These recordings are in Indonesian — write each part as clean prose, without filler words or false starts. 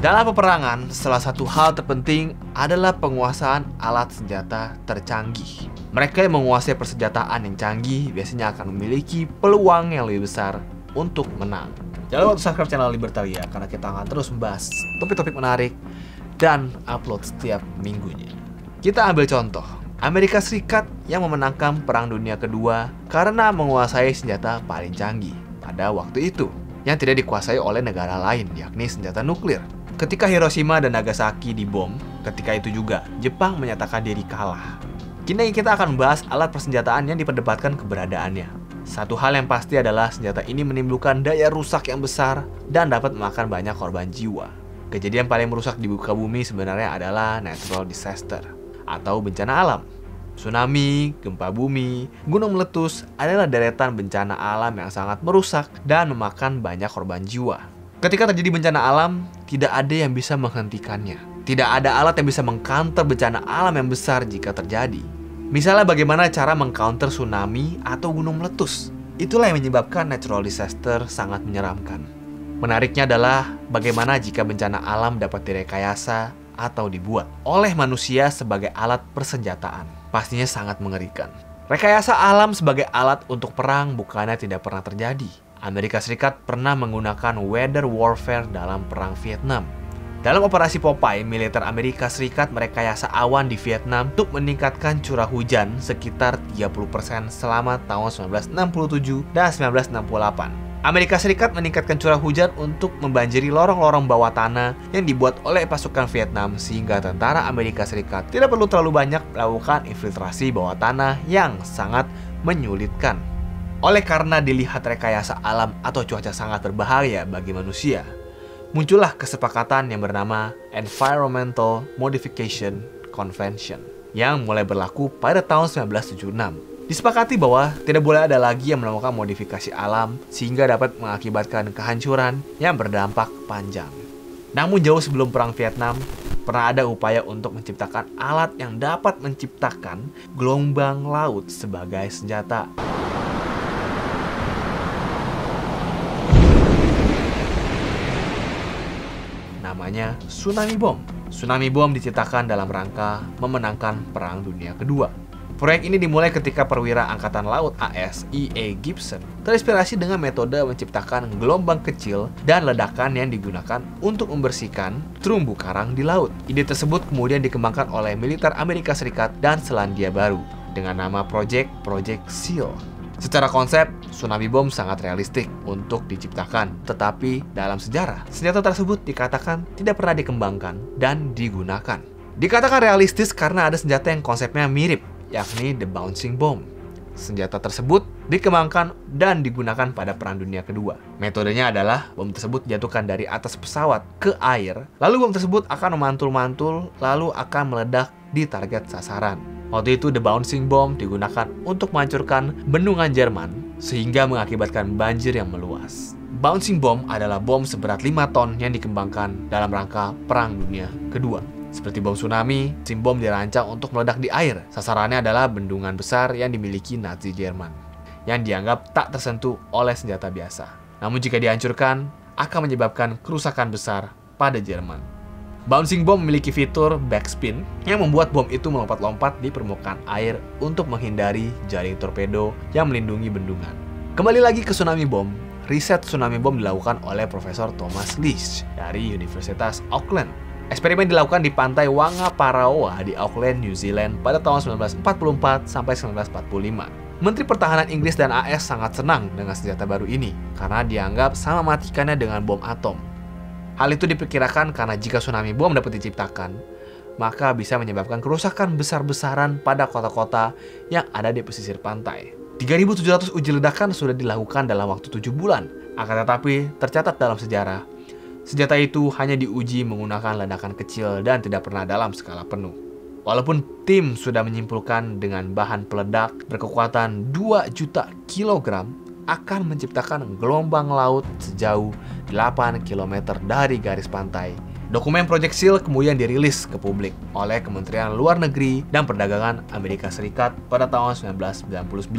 Dalam peperangan, salah satu hal terpenting adalah penguasaan alat senjata tercanggih. Mereka yang menguasai persenjataan yang canggih biasanya akan memiliki peluang yang lebih besar untuk menang. Jangan lupa untuk subscribe channel Libertalia karena kita akan terus membahas topik-topik menarik dan upload setiap minggunya. Kita ambil contoh, Amerika Serikat yang memenangkan Perang Dunia Kedua karena menguasai senjata paling canggih pada waktu itu, yang tidak dikuasai oleh negara lain, yakni senjata nuklir. Ketika Hiroshima dan Nagasaki dibom, ketika itu juga Jepang menyatakan diri kalah. Kini kita akan membahas alat persenjataan yang diperdebatkan keberadaannya. Satu hal yang pasti adalah senjata ini menimbulkan daya rusak yang besar dan dapat memakan banyak korban jiwa. Kejadian paling merusak di muka bumi sebenarnya adalah natural disaster atau bencana alam. Tsunami, gempa bumi, gunung meletus adalah deretan bencana alam yang sangat merusak dan memakan banyak korban jiwa. Ketika terjadi bencana alam, tidak ada yang bisa menghentikannya. Tidak ada alat yang bisa mengcounter bencana alam yang besar jika terjadi. Misalnya bagaimana cara mengcounter tsunami atau gunung meletus. Itulah yang menyebabkan natural disaster sangat menyeramkan. Menariknya adalah bagaimana jika bencana alam dapat direkayasa atau dibuat oleh manusia sebagai alat persenjataan. Pastinya sangat mengerikan. Rekayasa alam sebagai alat untuk perang bukannya tidak pernah terjadi. Amerika Serikat pernah menggunakan weather warfare dalam Perang Vietnam. Dalam operasi Popeye, militer Amerika Serikat merekayasa awan di Vietnam untuk meningkatkan curah hujan sekitar 30% selama tahun 1967 dan 1968. Amerika Serikat meningkatkan curah hujan untuk membanjiri lorong-lorong bawah tanah yang dibuat oleh pasukan Vietnam sehingga tentara Amerika Serikat tidak perlu terlalu banyak melakukan infiltrasi bawah tanah yang sangat menyulitkan. Oleh karena dilihat rekayasa alam atau cuaca sangat berbahaya bagi manusia, muncullah kesepakatan yang bernama Environmental Modification Convention yang mulai berlaku pada tahun 1976. Disepakati bahwa tidak boleh ada lagi yang melakukan modifikasi alam sehingga dapat mengakibatkan kehancuran yang berdampak panjang. Namun jauh sebelum Perang Vietnam, pernah ada upaya untuk menciptakan alat yang dapat menciptakan gelombang laut sebagai senjata. Namanya Tsunami Bomb. Tsunami Bomb diciptakan dalam rangka memenangkan Perang Dunia Kedua. Proyek ini dimulai ketika perwira Angkatan Laut AS E.A. Gibson terinspirasi dengan metode menciptakan gelombang kecil dan ledakan yang digunakan untuk membersihkan terumbu karang di laut. Ide tersebut kemudian dikembangkan oleh militer Amerika Serikat dan Selandia Baru dengan nama Project SEAL. Secara konsep, Tsunami Bomb sangat realistik untuk diciptakan, tetapi dalam sejarah, senjata tersebut dikatakan tidak pernah dikembangkan dan digunakan. Dikatakan realistis karena ada senjata yang konsepnya mirip, yakni The Bouncing Bomb. Senjata tersebut dikembangkan dan digunakan pada Perang Dunia Kedua. Metodenya adalah bom tersebut dijatuhkan dari atas pesawat ke air, lalu bom tersebut akan memantul-mantul, lalu akan meledak di target sasaran. Waktu itu The Bouncing Bomb digunakan untuk menghancurkan bendungan Jerman sehingga mengakibatkan banjir yang meluas. Bouncing Bomb adalah bom seberat 5 ton yang dikembangkan dalam rangka Perang Dunia Kedua. Seperti bom tsunami, Bouncing Bomb dirancang untuk meledak di air. Sasarannya adalah bendungan besar yang dimiliki Nazi Jerman, yang dianggap tak tersentuh oleh senjata biasa. Namun jika dihancurkan, akan menyebabkan kerusakan besar pada Jerman. Bouncing Bomb memiliki fitur backspin yang membuat bom itu melompat-lompat di permukaan air untuk menghindari jaring torpedo yang melindungi bendungan. Kembali lagi ke Tsunami Bomb, riset Tsunami Bomb dilakukan oleh Profesor Thomas Leach dari Universitas Auckland. Eksperimen dilakukan di pantai Wangaparaoa di Auckland, New Zealand pada tahun 1944 sampai 1945. Menteri Pertahanan Inggris dan AS sangat senang dengan senjata baru ini karena dianggap sama matikannya dengan bom atom. Hal itu diperkirakan karena jika tsunami bom dapat diciptakan, maka bisa menyebabkan kerusakan besar-besaran pada kota-kota yang ada di pesisir pantai. 3.700 uji ledakan sudah dilakukan dalam waktu 7 bulan. Akan tetapi, tercatat dalam sejarah, senjata itu hanya diuji menggunakan ledakan kecil dan tidak pernah dalam skala penuh. Walaupun tim sudah menyimpulkan dengan bahan peledak berkekuatan 2 juta kilogram akan menciptakan gelombang laut sejauh 8 km dari garis pantai Dokumen Project SEAL kemudian dirilis ke publik oleh Kementerian Luar Negeri dan Perdagangan Amerika Serikat pada tahun 1999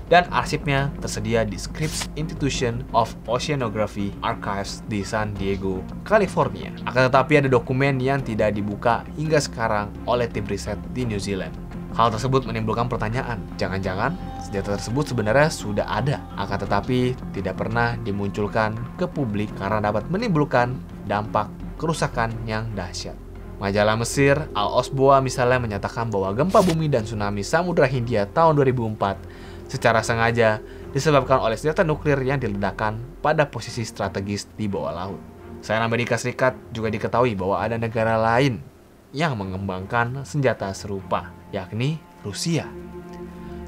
dan arsipnya tersedia di Scripps Institution of Oceanography Archives di San Diego, California. Akan tetapi ada dokumen yang tidak dibuka hingga sekarang oleh tim riset di New Zealand. Hal tersebut menimbulkan pertanyaan, jangan-jangan senjata tersebut sebenarnya sudah ada, akan tetapi tidak pernah dimunculkan ke publik karena dapat menimbulkan dampak kerusakan yang dahsyat. Majalah Mesir Al-Osboa misalnya menyatakan bahwa gempa bumi dan tsunami Samudra Hindia tahun 2004 secara sengaja disebabkan oleh senjata nuklir yang diledakkan pada posisi strategis di bawah laut. Selain Amerika Serikat, juga diketahui bahwa ada negara lain yang mengembangkan senjata serupa, yakni Rusia.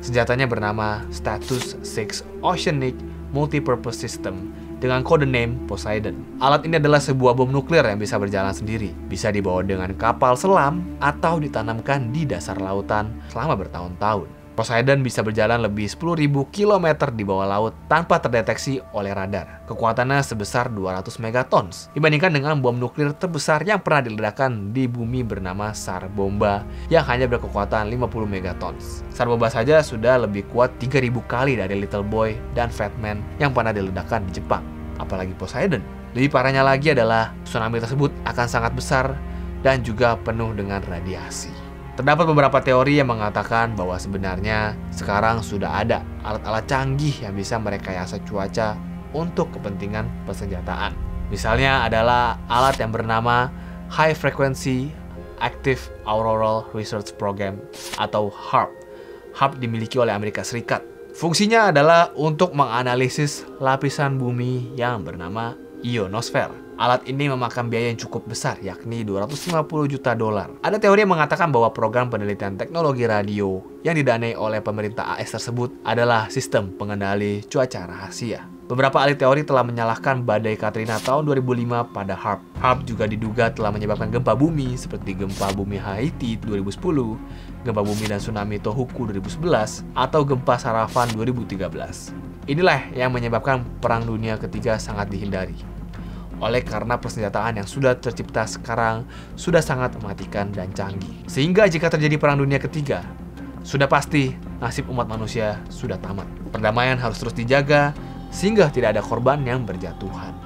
Senjatanya bernama Status 6 Oceanic Multipurpose System dengan kode name Poseidon. Alat ini adalah sebuah bom nuklir yang bisa berjalan sendiri, bisa dibawa dengan kapal selam atau ditanamkan di dasar lautan selama bertahun-tahun. Poseidon bisa berjalan lebih 10.000 km di bawah laut tanpa terdeteksi oleh radar. Kekuatannya sebesar 200 megatons, dibandingkan dengan bom nuklir terbesar yang pernah diledakkan di bumi bernama Tsar Bomba yang hanya berkekuatan 50 megatons. Tsar Bomba saja sudah lebih kuat 3.000 kali dari Little Boy dan Fat Man yang pernah diledakkan di Jepang. Apalagi Poseidon. Lebih parahnya lagi adalah tsunami tersebut akan sangat besar dan juga penuh dengan radiasi. Terdapat beberapa teori yang mengatakan bahwa sebenarnya sekarang sudah ada alat-alat canggih yang bisa merekayasa cuaca untuk kepentingan persenjataan. Misalnya adalah alat yang bernama High Frequency Active Auroral Research Program atau HAARP. HAARP dimiliki oleh Amerika Serikat. Fungsinya adalah untuk menganalisis lapisan bumi yang bernama ionosfer. Alat ini memakan biaya yang cukup besar, yakni $250 juta. Ada teori yang mengatakan bahwa program penelitian teknologi radio yang didanai oleh pemerintah AS tersebut adalah sistem pengendali cuaca rahasia. Beberapa ahli teori telah menyalahkan badai Katrina tahun 2005 pada HAARP. HAARP juga diduga telah menyebabkan gempa bumi seperti gempa bumi Haiti 2010, gempa bumi dan tsunami Tohoku 2011, atau gempa Saravan 2013. Inilah yang menyebabkan Perang Dunia Ketiga sangat dihindari. Oleh karena persenjataan yang sudah tercipta sekarang sudah sangat mematikan dan canggih. Sehingga jika terjadi Perang Dunia Ketiga, sudah pasti nasib umat manusia sudah tamat. Perdamaian harus terus dijaga sehingga tidak ada korban yang berjatuhan.